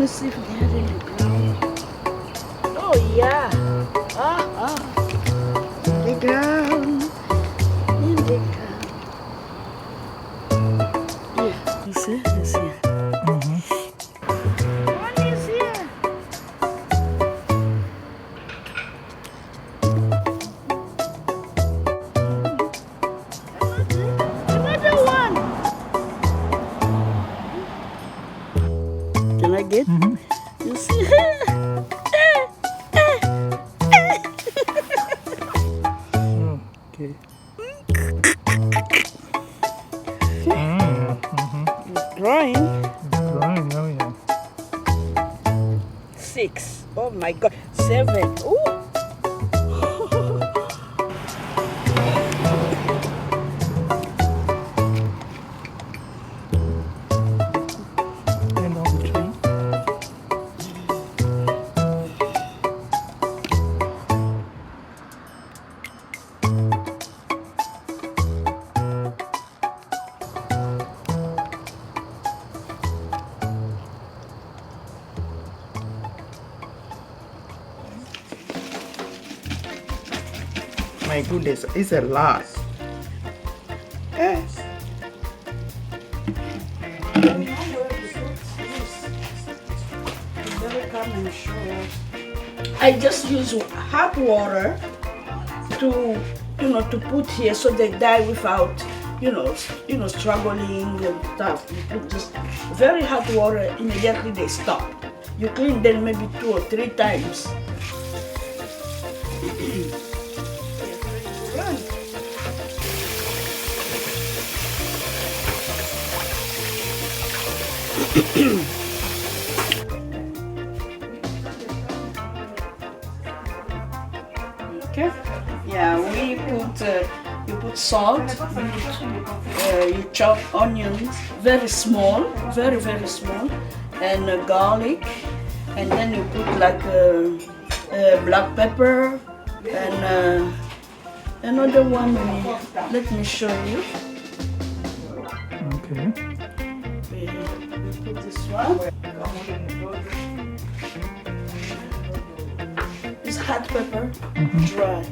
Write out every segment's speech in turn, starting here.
see if they had any ground. Oh yeah. In the ground. In the ground. Yeah. You see? You see? What is here? Another one. Can I get? You see? Okay. It's growing. Growing, oh yeah. 6. Oh my God. 7. Ooh. And on the tree. My goodness, it's a lot. Yes. I just use hot water to, to put here so they die without, struggling and stuff. You put just very hot water, immediately they stop. You clean them maybe 2 or 3 times. Okay. Yeah, we put you put salt. You chop onions very small, very small, and garlic, and then you put like black pepper and another one. Let me show you. Okay. We put this one. It's hot pepper, dry.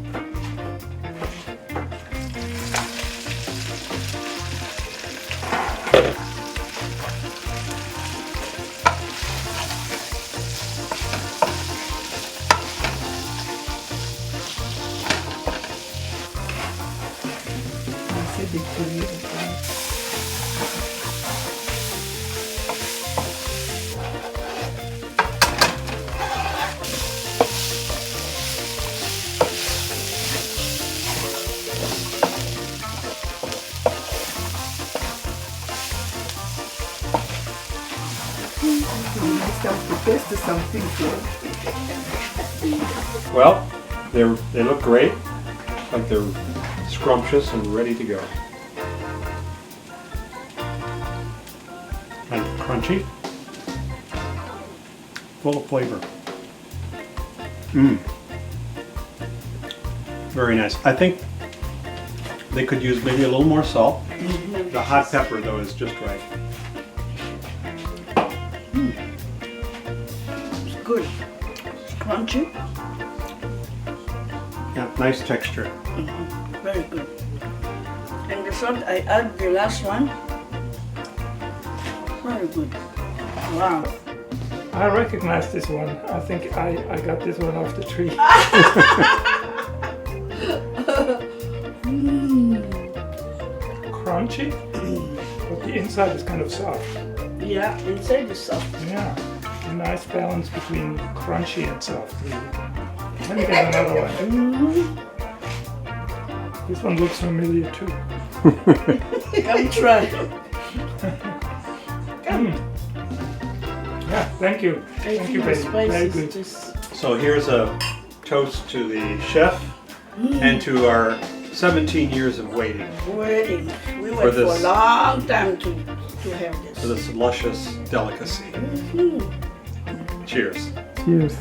Well, they look great, like they're scrumptious and ready to go. And crunchy, full of flavor. Very nice. I think they could use maybe a little more salt. The hot pepper though is just right. It's good. It's crunchy. Yeah, nice texture. Very good. And the salt I add the last one. Very good. Wow. I recognize this one. I think I got this one off the tree. Crunchy, but the inside is kind of soft. Yeah, inside is soft. Yeah, a nice balance between crunchy and soft. Let me get another one. This one looks familiar too. Come try. Yeah, thank you. Thank you, baby. Very good. So here's a toast to the chef and to our 17 years of waiting. Waiting. We wait for a long time to have this. For this luscious delicacy. Cheers. Cheers.